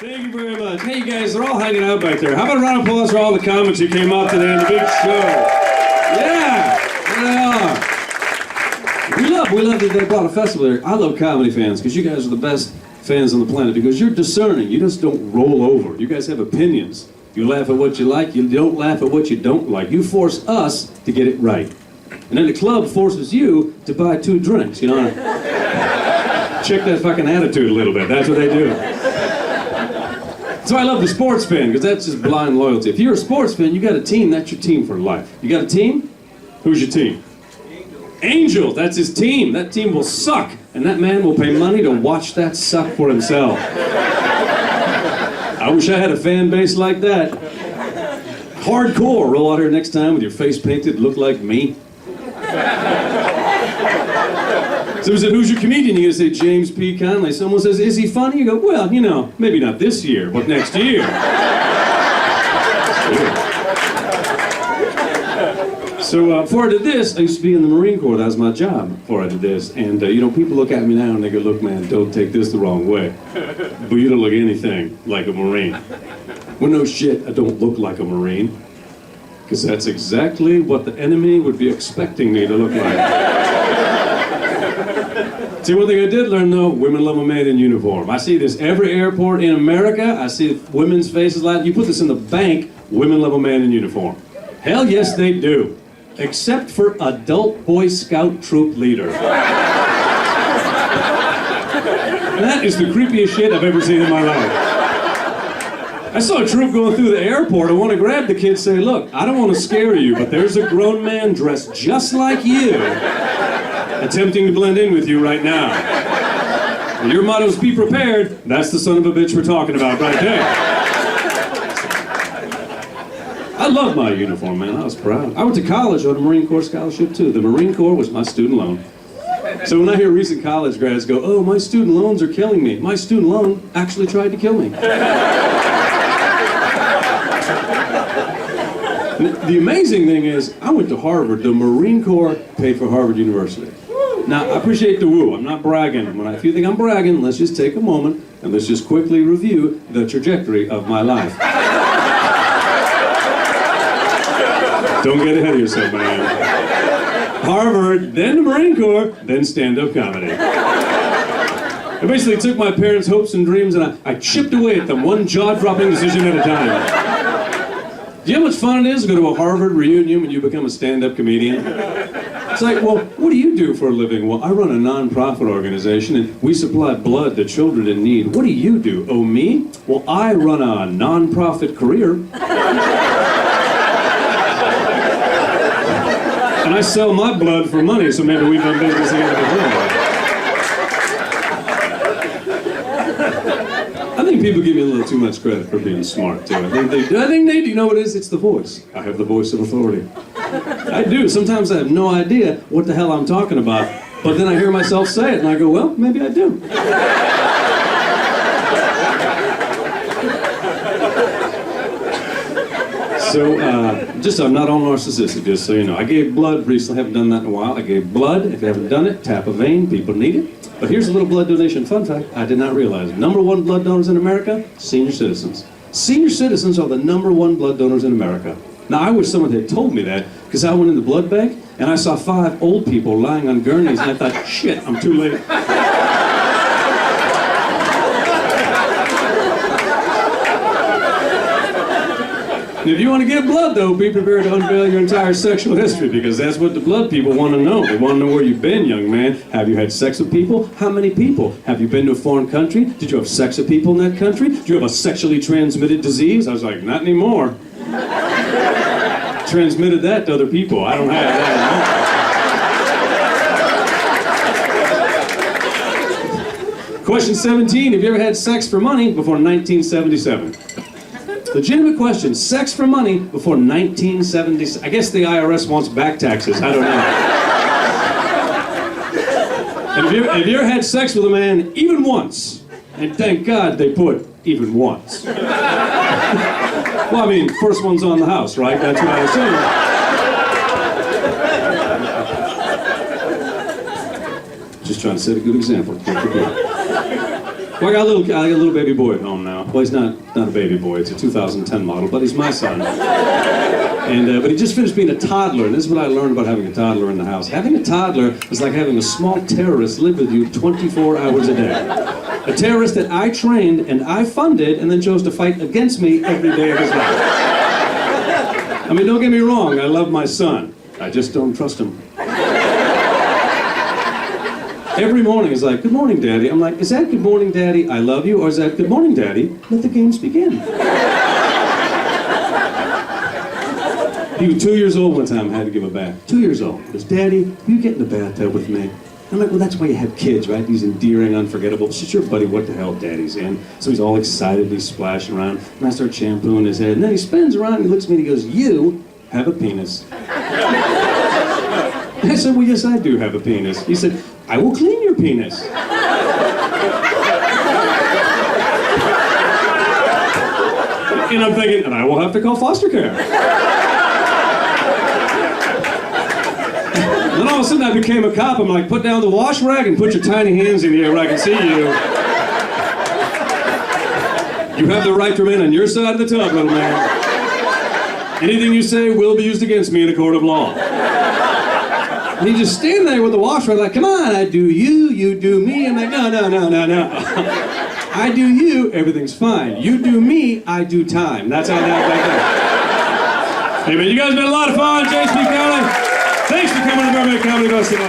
Thank you very much. Hey, you guys, they're all hanging out back there. How about a round of applause for all the comics who came out today in the big show? Yeah, we love that they brought a festival here. I love comedy fans because you guys are the best fans on the planet because you're discerning. You just don't roll over. You guys have opinions. You laugh at what you like. You don't laugh at what you don't like. You force us to get it right. And then the club forces you to buy 2 drinks, you know? Check that fucking attitude a little bit. That's what they do. So I love the sports fan, because that's just blind loyalty. If you're a sports fan, you got a team, that's your team for life. You got a team? Who's your team? Angels, that's his team. That team will suck, and that man will pay money to watch that suck for himself. I wish I had a fan base like that. Hardcore, roll out here next time with your face painted, look like me. Someone said, who's your comedian? You're going to say James P. Connolly. Someone says, is he funny? You go, well, you know, maybe not this year, but next year. So before I did this, I used to be in the Marine Corps. That was my job before I did this. And, you know, people look at me now and they go, look, man, don't take this the wrong way. But you don't look anything like a Marine. Well, no shit, I don't look like a Marine. Because that's exactly what the enemy would be expecting me to look like. See, one thing I did learn, though, women love a man in uniform. I see this every airport in America. I see women's faces like you put this in the bank, women love a man in uniform. Hell yes, they do. Except for adult Boy Scout troop leader. That is the creepiest shit I've ever seen in my life. I saw a troop going through the airport. I want to grab the kid and say, look, I don't want to scare you, but there's a grown man dressed just like you attempting to blend in with you right now. And your motto is be prepared. That's the son of a bitch we're talking about right there. I love my uniform, man. I was proud. I went to college on a Marine Corps scholarship, too. The Marine Corps was my student loan. So when I hear recent college grads go, oh, my student loans are killing me, my student loan actually tried to kill me. The amazing thing is, I went to Harvard. The Marine Corps paid for Harvard University. Now, I appreciate the woo. I'm not bragging. If you think I'm bragging, let's just take a moment and let's just quickly review the trajectory of my life. Don't get ahead of yourself, man. Harvard, then the Marine Corps, then stand-up comedy. I basically took my parents' hopes and dreams and I chipped away at them, one jaw-dropping decision at a time. Do you know how much fun it is to go to a Harvard reunion when you become a stand-up comedian? It's like, well, what do you do for a living? Well, I run a non-profit organization and we supply blood to children in need. What do you do? Oh, me? Well, I run a non-profit career. And I sell my blood for money, so maybe we've done business together before. I think people give me a little too much credit for being smart, too. I think they do. You know what it is? It's the voice. I have the voice of authority. I do. Sometimes I have no idea what the hell I'm talking about, but then I hear myself say it, and I go, well, maybe I do. So, I'm not all narcissistic, just so you know. I gave blood recently, haven't done that in a while. I gave blood. If you haven't done it, tap a vein, people need it. But here's a little blood donation fun fact I did not realize. #1 blood donors in America, senior citizens. Senior citizens are the #1 blood donors in America. Now, I wish someone had told me that, because I went in the blood bank, and I saw 5 old people lying on gurneys, and I thought, shit, I'm too late. And if you want to give blood, though, be prepared to unveil your entire sexual history, because that's what the blood people want to know. They want to know where you've been, young man. Have you had sex with people? How many people? Have you been to a foreign country? Did you have sex with people in that country? Did you have a sexually transmitted disease? I was like, not anymore. Transmitted that to other people. I don't have that anymore. Question 17. Have you ever had sex for money before 1977? Legitimate question. Sex for money before 1977. I guess the IRS wants back taxes. I don't know. And have you ever had sex with a man even once? And thank God they put even once. Well, I mean, first one's on the house, right? That's what I assume. Just trying to set a good example. Well, I got a little baby boy at home now. Well, he's not a baby boy. It's a 2010 model, but he's my son. And but he just finished being a toddler, and this is what I learned about having a toddler in the house. Having a toddler is like having a small terrorist live with you 24 hours a day. A terrorist that I trained and I funded, and then chose to fight against me every day of his life. I mean, don't get me wrong. I love my son. I just don't trust him. Every morning is like, good morning, Daddy. I'm like, is that good morning, Daddy, I love you? Or is that good morning, Daddy, let the games begin? He was 2 years old one time, I had to give a bath. 2 years old. He goes, Daddy, will you get in the bathtub with me? I'm like, well, that's why you have kids, right? These endearing, unforgettable. It's just your buddy, what the hell, Daddy's in. So he's all excitedly splashing around, and I start shampooing his head, and then he spins around and he looks at me and he goes, you have a penis. I said, well, yes, I do have a penis. He said, I will clean your penis. And I'm thinking, and I will have to call foster care. Then all of a sudden I became a cop. I'm like, put down the wash rag and put your tiny hands in the air where I can see you. You have the right to remain on your side of the tub, little man. Anything you say will be used against me in a court of law. And he just stand there with the wash rag like, come on, I do you, you do me. I'm like, no. I do you, everything's fine. You do me, I do time. That's how that goes. Hey man, you guys have been a lot of fun. JSP Connolly. Thanks for coming to Burbank Comedy Festival.